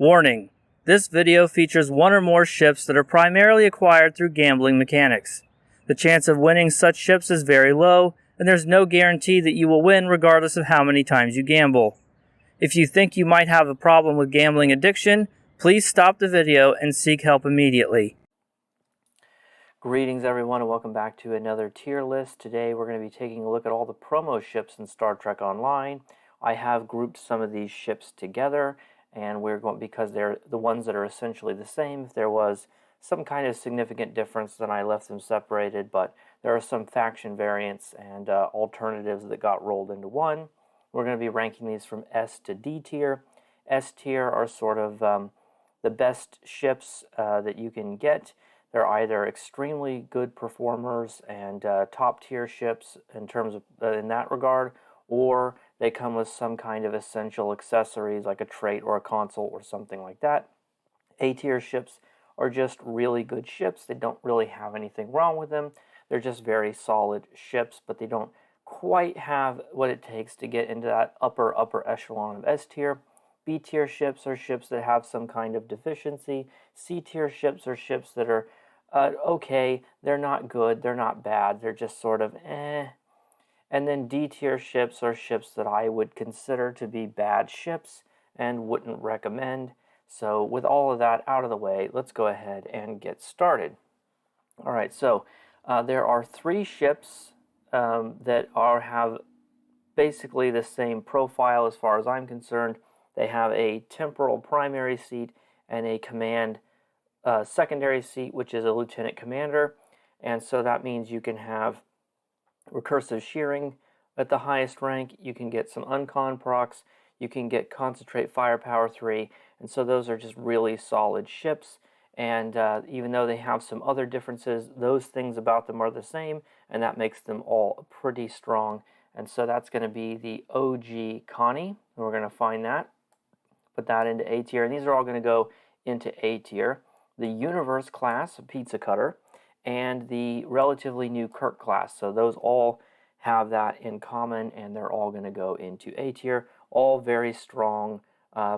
Warning: this video features one or more ships that are primarily acquired through gambling mechanics. The chance of winning such ships is very low, and there's no guarantee that you will win regardless of how many times you gamble. If you think you might have a problem with gambling addiction, please stop the video and seek help immediately. Greetings everyone and welcome back to another tier list. Today we're going to be taking a look at all the promo ships in Star Trek Online. I have grouped some of these ships together, and we're going because they're the ones that are essentially the same. If there was some kind of significant difference, then I left them separated, but there are some faction variants and alternatives that got rolled into one. We're going to be ranking these from S to D tier. S tier are sort of the best ships that you can get. They're either extremely good performers and top tier ships in terms of in that regard, or they come with some kind of essential accessories like a trait or a console or something like that. A tier ships are just really good ships. They don't really have anything wrong with them. They're just very solid ships, but they don't quite have what it takes to get into that upper echelon of S tier. B tier ships are ships that have some kind of deficiency. C tier ships are ships that are okay, they're not good, they're not bad, they're just sort of eh. And then D tier ships are ships that I would consider to be bad ships and wouldn't recommend. So with all of that out of the way, let's go ahead and get started. All right, so there are three ships that have basically the same profile as far as I'm concerned. They have a temporal primary seat and a command secondary seat, which is a lieutenant commander. And so that means you can have recursive shearing at the highest rank, you can get some uncon procs, you can get concentrate firepower 3, and so those are just really solid ships. And even though they have some other differences, those things about them are the same, and that makes them all pretty strong. And so that's going to be the OG Connie, and we're going to find that, put that into A tier, and these are all going to go into A tier. The Universe class Pizza Cutter, and the relatively new Kirk class. So those all have that in common, and they're all going to go into A tier. All very strong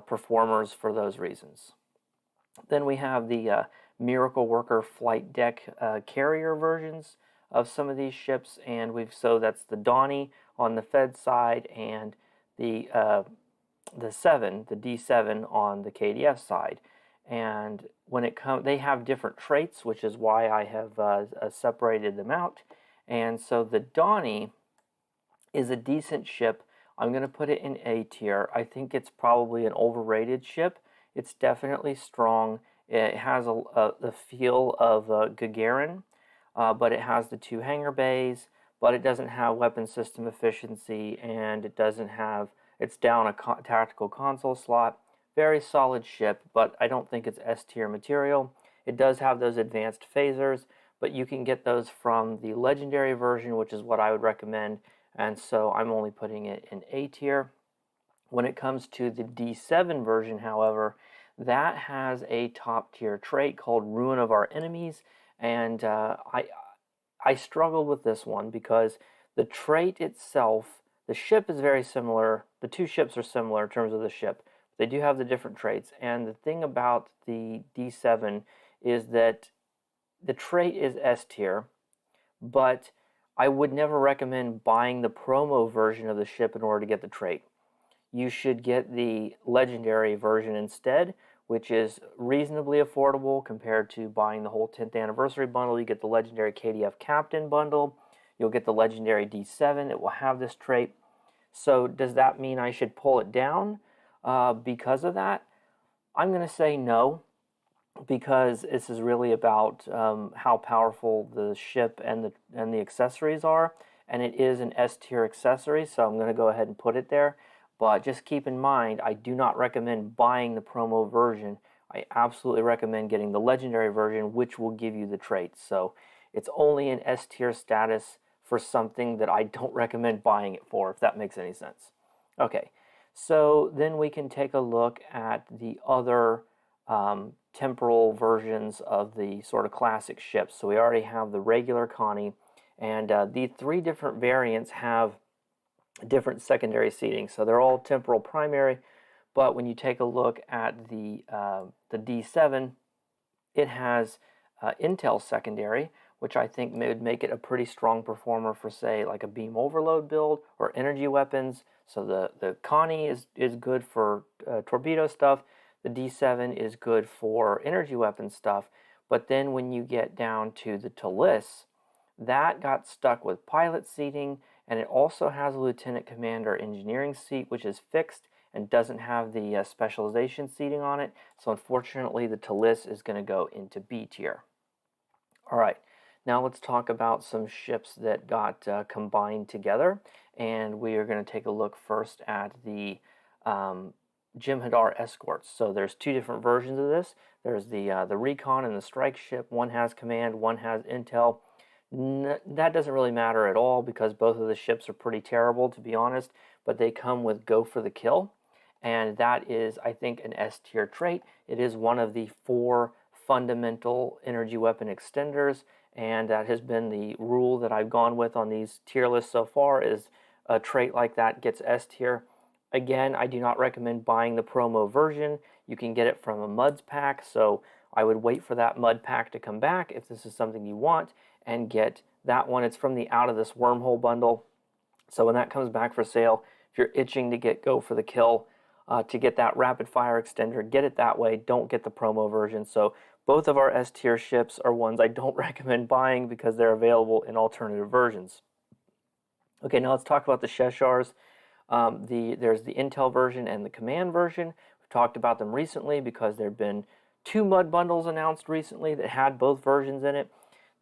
performers for those reasons. Then we have the Miracle Worker flight deck carrier versions of some of these ships, and so that's the Donnie on the Fed side, and the D7 on the KDF side. And when it comes, they have different traits, which is why I have separated them out. And so the Donnie is a decent ship. I'm going to put it in A tier. I think it's probably an overrated ship. It's definitely strong. It has the feel of Gagarin, but it has the 2 hangar bays, but it doesn't have weapon system efficiency, and it's down a tactical console slot. Very solid ship, but I don't think it's S tier material. It does have those advanced phasers, but you can get those from the legendary version, which is what I would recommend, and so I'm only putting it in A tier. When it comes to the D7 version, however, that has a top tier trait called Ruin of Our Enemies, and I struggled with this one because the trait itself, the ship is very similar. The two ships are similar in terms of the ship. They do have the different traits, and the thing about the D7 is that the trait is S tier, but I would never recommend buying the promo version of the ship in order to get the trait. You should get the legendary version instead, which is reasonably affordable compared to buying the whole 10th anniversary bundle. You get the legendary KDF Captain bundle, you'll get the legendary D7, it will have this trait. So does that mean I should pull it down? Because of that, I'm going to say no, because this is really about how powerful the ship and the accessories are, and it is an S tier accessory, so I'm going to go ahead and put it there. But just keep in mind, I do not recommend buying the promo version. I absolutely recommend getting the legendary version, which will give you the traits. So it's only an S tier status for something that I don't recommend buying it for, if that makes any sense. Okay. So then we can take a look at the other temporal versions of the sort of classic ships. So we already have the regular Connie, and the 3 different variants have different secondary seating. So they're all temporal primary, But when you take a look at the D7, it has Intel secondary, which I think would make it a pretty strong performer for, say, like a beam overload build or energy weapons. So the Connie is good for torpedo stuff. The D7 is good for energy weapon stuff. But then when you get down to the Talus, that got stuck with pilot seating, and it also has a lieutenant commander engineering seat, which is fixed and doesn't have the specialization seating on it. So unfortunately, the Talus is going to go into B tier. All right, now let's talk about some ships that got combined together, and we are going to take a look first at the Jem'Hadar escorts. So there's two different versions of this. There's the Recon and the Strike ship. One has command, one has intel. That doesn't really matter at all because both of the ships are pretty terrible, to be honest, but they come with go for the kill, and that is, I think, an S tier trait. It is one of the 4 fundamental energy weapon extenders, and that has been the rule that I've gone with on these tier lists so far, is a trait like that gets S tier. Again, I do not recommend buying the promo version. You can get it from a MUDs pack, so I would wait for that MUD pack to come back if this is something you want, and get that one. It's from the Out of This Wormhole bundle. So when that comes back for sale, if you're itching to get go for the kill, to get that rapid fire extender, get it that way. Don't get the promo version. So both of our S tier ships are ones I don't recommend buying because they're available in alternative versions. Okay, now let's talk about the Cheshires. There's the Intel version and the Command version. We've talked about them recently because there have been 2 MUD bundles announced recently that had both versions in it.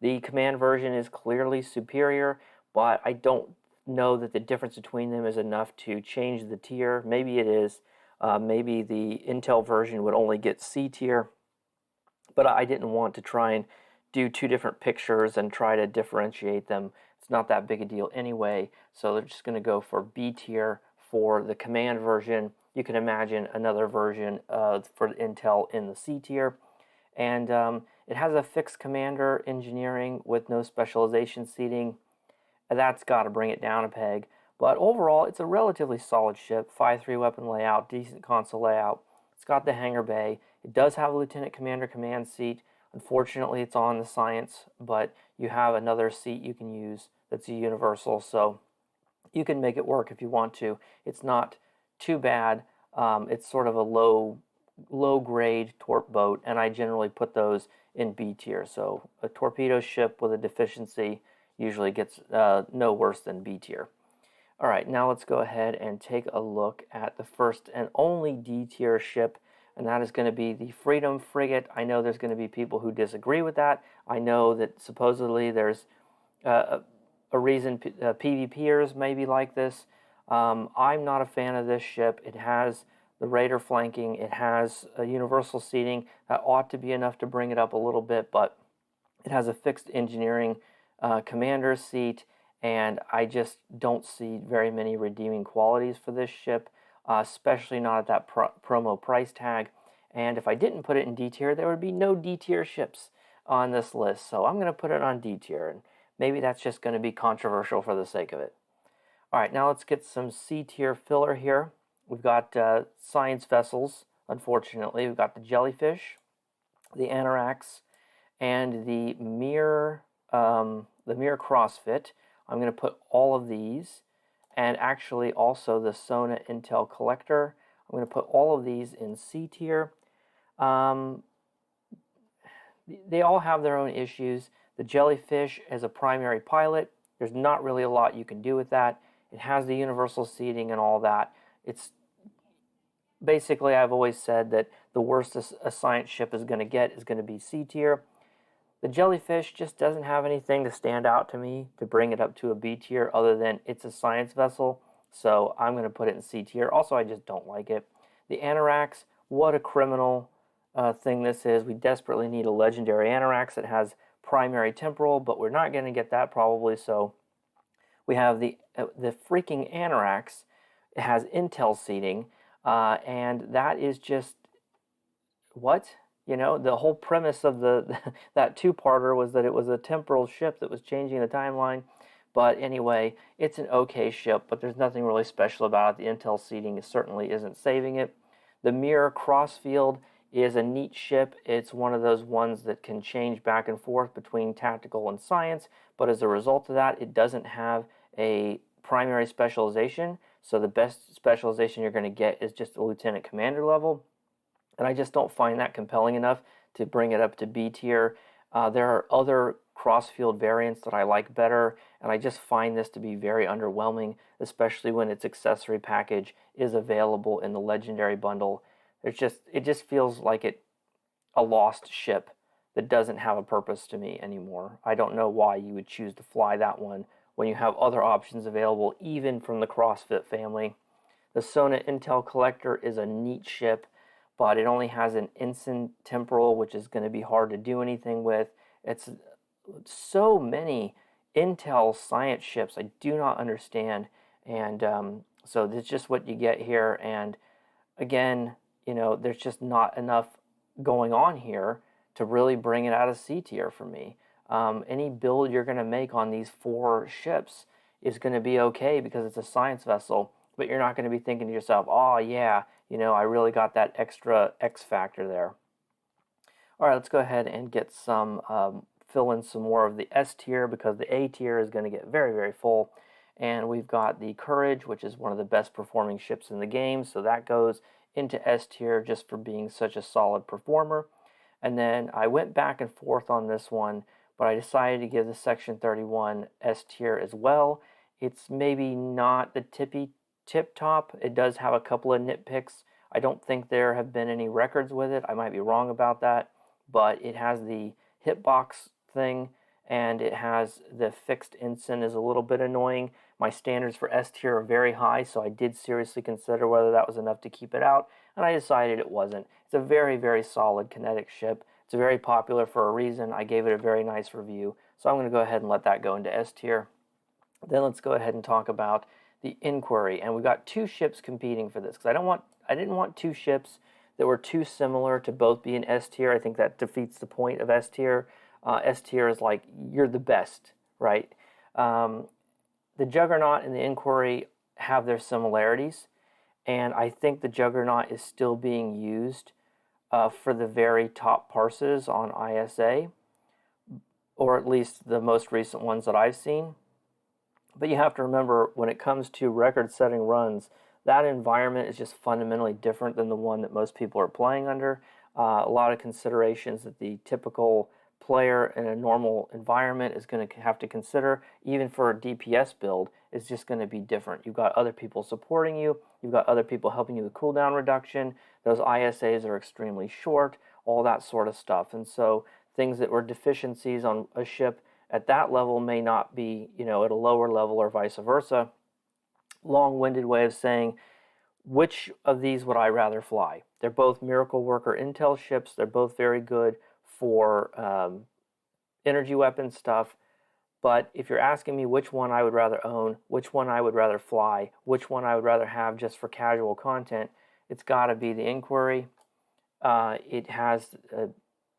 The Command version is clearly superior, but I don't know that the difference between them is enough to change the tier. Maybe it is. Maybe the Intel version would only get C tier, but I didn't want to try and do 2 different pictures and try to differentiate them. It's not that big a deal anyway, so they're just going to go for B tier for the Command version. You can imagine another version for Intel in the C tier. And it has a fixed commander engineering with no specialization seating. That's got to bring it down a peg. But overall, it's a relatively solid ship. 5-3 weapon layout, decent console layout. It's got the hangar bay. It does have a lieutenant commander command seat. Unfortunately, it's on the Science, but you have another seat you can use that's a universal, so you can make it work if you want to. It's not too bad. It's sort of a low grade torp boat, and I generally put those in B tier. So a torpedo ship with a deficiency usually gets no worse than B tier. All right, now let's go ahead and take a look at the first and only D tier ship, and that is going to be the Freedom Frigate. I know there's going to be people who disagree with that. I know that supposedly there's a reason PvPers may be like this. I'm not a fan of this ship. It has the Raider flanking. It has a universal seating. That ought to be enough to bring it up a little bit, but it has a fixed engineering commander seat, and I just don't see very many redeeming qualities for this ship, especially not at that promo price tag. And if I didn't put it in D tier, there would be no D tier ships on this list. So I'm going to put it on D tier, and maybe that's just going to be controversial for the sake of it. All right, now let's get some C tier filler here. We've got science vessels, unfortunately. We've got the Jellyfish, the Anoraks, and the Mir CrossFit. I'm going to put all of these, and actually also the Sona Intel Collector. I'm going to put all of these in C tier. They all have their own issues. The Jellyfish as a primary pilot, there's not really a lot you can do with that. It has the universal seating and all that. It's basically, I've always said that the worst a science ship is going to get is going to be C tier. The Jellyfish just doesn't have anything to stand out to me to bring it up to a B tier other than it's a science vessel, so I'm going to put it in C tier. Also, I just don't like it. The Anoraks, what a criminal thing this is. We desperately need a legendary Anoraks that has primary temporal, but we're not going to get that probably, so we have the freaking Anoraks. It has Intel seating, and that is just, what? You know, the whole premise of that 2-parter was that it was a temporal ship that was changing the timeline. But anyway, it's an okay ship, but there's nothing really special about it. The Intel seating certainly isn't saving it. The Mirror Crossfield is a neat ship. It's one of those ones that can change back and forth between tactical and science, but as a result of that, it doesn't have a primary specialization. So the best specialization you're going to get is just a lieutenant commander level. And I just don't find that compelling enough to bring it up to B tier. There are other crossfield variants that I like better, and I just find this to be very underwhelming, especially when its accessory package is available in the Legendary bundle. It just feels like a lost ship that doesn't have a purpose to me anymore. I don't know why you would choose to fly that one when you have other options available, even from the CrossFit family. The Sona Intel Collector is a neat ship, but it only has an ensign temporal, which is going to be hard to do anything with. It's so many Intel science ships I do not understand, and so that's just what you get here. And again, there's just not enough going on here to really bring it out of C tier for me. Any build you're going to make on these 4 ships is going to be okay because it's a science vessel, but you're not going to be thinking to yourself, oh yeah, I really got that extra X factor there. All right, let's go ahead and get fill in some more of the S tier because the A tier is going to get very, very full. And we've got the Courage, which is one of the best performing ships in the game, so that goes into S tier just for being such a solid performer. And then I went back and forth on this one, but I decided to give the Section 31 S tier as well. It's maybe not the tip top. It does have a couple of nitpicks. I don't think there have been any records with it. I might be wrong about that, but it has the hitbox thing, and it has the fixed ensign is a little bit annoying. My standards for S tier are very high, so I did seriously consider whether that was enough to keep it out, and I decided it wasn't. It's a very, very solid kinetic ship. It's very popular for a reason. I gave it a very nice review, so I'm going to go ahead and let that go into S tier. Then let's go ahead and talk about the Inquiry, and we've got 2 ships competing for this because I didn't want 2 ships that were too similar to both be in S tier. I think that defeats the point of S tier. S tier is like you're the best, right? The Juggernaut and the Inquiry have their similarities, and I think the Juggernaut is still being used for the very top parses on ISA, or at least the most recent ones that I've seen. But you have to remember, when it comes to record-setting runs, that environment is just fundamentally different than the one that most people are playing under. A lot of considerations that the typical player in a normal environment is going to have to consider, even for a DPS build, is just going to be different. You've got other people supporting you, you've got other people helping you with cooldown reduction, those ISAs are extremely short, all that sort of stuff. And so things that were deficiencies on a ship at that level may not be, at a lower level or vice versa. Long-winded way of saying, which of these would I rather fly? They're both Miracle Worker Intel ships. They're both very good for energy weapon stuff. But if you're asking me which one I would rather own, which one I would rather fly, which one I would rather have just for casual content, it's got to be the Inquiry. It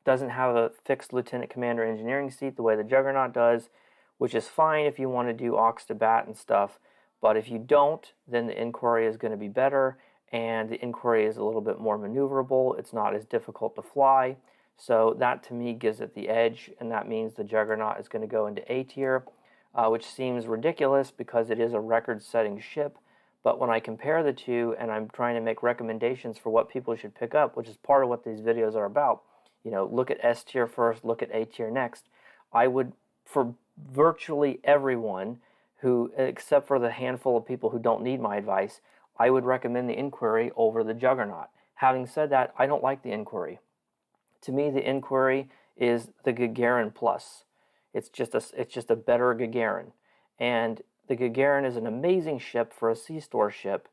doesn't have a fixed Lieutenant Commander engineering seat the way the Juggernaut does, which is fine if you want to do aux to bat and stuff. But if you don't, then the Inquiry is going to be better, and the Inquiry is a little bit more maneuverable. It's not as difficult to fly. So that to me gives it the edge, and that means the Juggernaut is going to go into A tier, which seems ridiculous because it is a record-setting ship. But when I compare the two and I'm trying to make recommendations for what people should pick up, which is part of what these videos are about, look at S tier first, look at A tier next, I would, for virtually everyone who, except for the handful of people who don't need my advice, I would recommend the Inquiry over the Juggernaut. Having said that, I don't like the Inquiry. To me, the Inquiry is the Gagarin Plus. It's just a better Gagarin. And the Gagarin is an amazing ship for a C-Store ship.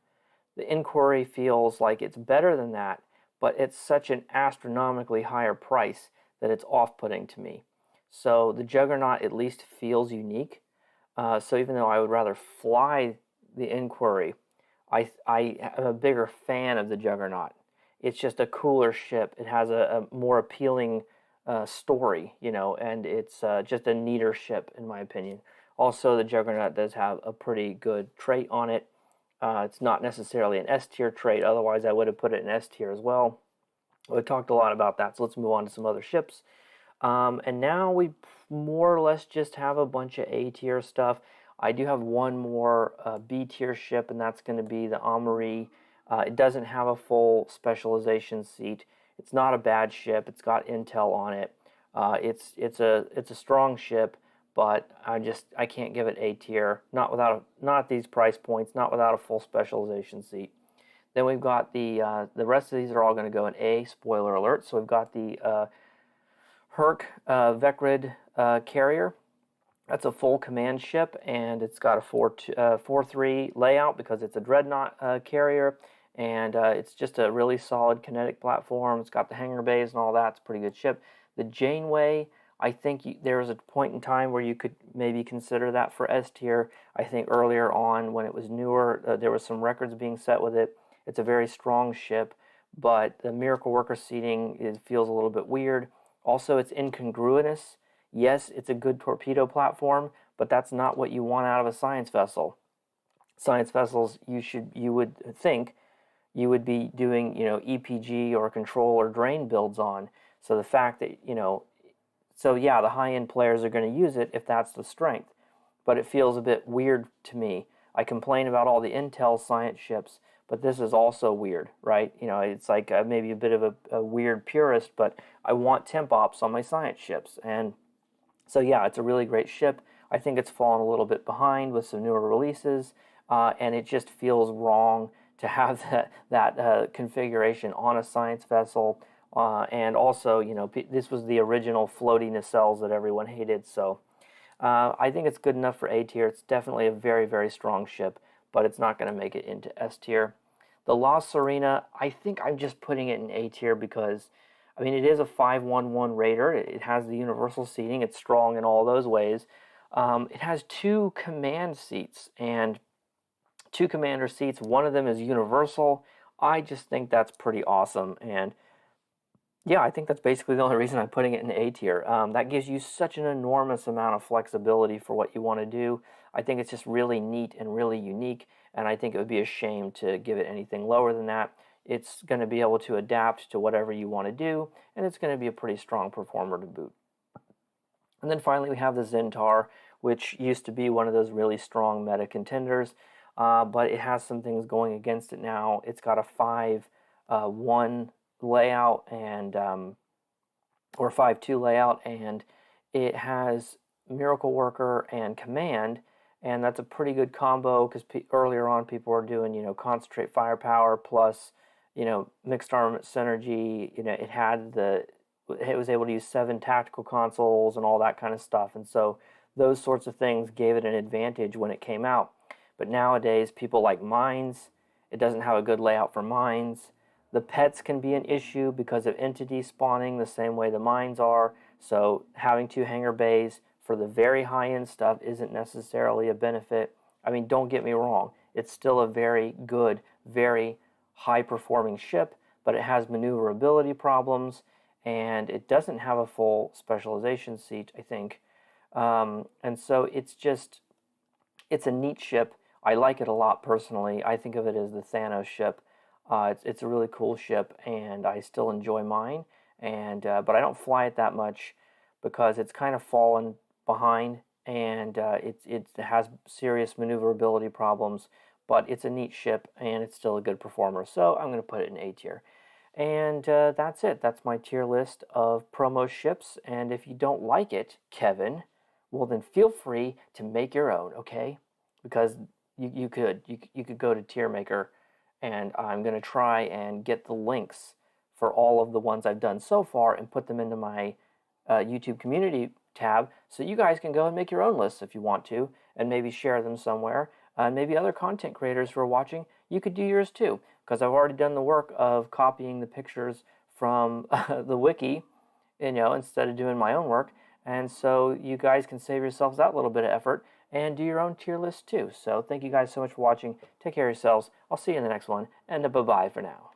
The Inquiry feels like it's better than that, but it's such an astronomically higher price that it's off-putting to me. So the Juggernaut at least feels unique. So even though I would rather fly the Inquiry, I am a bigger fan of the Juggernaut. It's just a cooler ship. It has a more appealing story, and it's just a neater ship in my opinion. Also, the Juggernaut does have a pretty good trait on it. It's not necessarily an S tier trait, otherwise I would have put it in S tier as well. We talked a lot about that, so let's move on to some other ships. And now we more or less just have a bunch of A tier stuff. I do have one more B tier ship, and that's going to be the Amari. It doesn't have a full specialization seat. It's not a bad ship. It's got intel on it. It's a strong ship, but I can't give it A tier. Not at these price points. Not without a full specialization seat. Then we've got the rest of these are all going to go in A. Spoiler alert. So we've got the Herc Vecrid carrier. That's a full command ship, and it's got a 4-3 layout because it's a dreadnought carrier, and it's just a really solid kinetic platform. It's got the hangar bays and all that. It's a pretty good ship. The Janeway, I think there was a point in time where you could maybe consider that for S tier. I think earlier on when it was newer, there was some records being set with it. It's a very strong ship, but the Miracle Worker seating feels a little bit weird. Also, it's incongruous. Yes, it's a good torpedo platform, but that's not what you want out of a science vessel. Science vessels, you would think you would be doing, EPG or control or drain builds on. So the fact that, so yeah, the high-end players are going to use it if that's the strength, but it feels a bit weird to me. I complain about all the Intel science ships, but this is also weird, right? It's like maybe a bit of a weird purist, but I want temp ops on my science ships. And so yeah, it's a really great ship. I think it's fallen a little bit behind with some newer releases, and it just feels wrong to have that configuration on a science vessel. And also, this was the original floaty nacelles that everyone hated, so I think it's good enough for A tier. It's definitely a very, very strong ship, but it's not going to make it into S tier. The La Serena, I think I'm just putting it in A tier because, it is a 511 Raider. It has the universal seating. It's strong in all those ways. It has 2 command seats and 2 commander seats. One of them is universal. I just think that's pretty awesome. And yeah, I think that's basically the only reason I'm putting it in A tier. That gives you such an enormous amount of flexibility for what you want to do. I think it's just really neat and really unique, and I think it would be a shame to give it anything lower than that. It's going to be able to adapt to whatever you want to do, and it's going to be a pretty strong performer to boot. And then finally we have the Zentaur, which used to be one of those really strong meta contenders, but it has some things going against it now. It's got a 5-1 layout and or 5-2 layout, and it has Miracle Worker and Command, and that's a pretty good combo because earlier on people were doing concentrate firepower plus mixed armament synergy. It was able to use 7 tactical consoles and all that kind of stuff, and so those sorts of things gave it an advantage when it came out. But nowadays people like mines. It doesn't have a good layout for mines. The pets can be an issue because of entity spawning the same way the mines are, so having 2 hangar bays for the very high-end stuff isn't necessarily a benefit. Don't get me wrong, it's still a very good, very high-performing ship, but it has maneuverability problems, and it doesn't have a full specialization seat, I think. And so it's a neat ship. I like it a lot personally. I think of it as the Thanos ship. It's a really cool ship, and I still enjoy mine. But I don't fly it that much because it's kind of fallen behind, and it has serious maneuverability problems. But it's a neat ship, and it's still a good performer. So I'm going to put it in A tier. And that's it. That's my tier list of promo ships. And if you don't like it, Kevin, well then feel free to make your own, okay? Because you could go to Tier Maker, and I'm going to try and get the links for all of the ones I've done so far and put them into my YouTube community tab, so you guys can go and make your own lists if you want to, and maybe share them somewhere. Maybe other content creators who are watching, you could do yours too, because I've already done the work of copying the pictures from the wiki, instead of doing my own work. And so you guys can save yourselves that little bit of effort and do your own tier list too. So thank you guys so much for watching. Take care of yourselves. I'll see you in the next one, and bye-bye for now.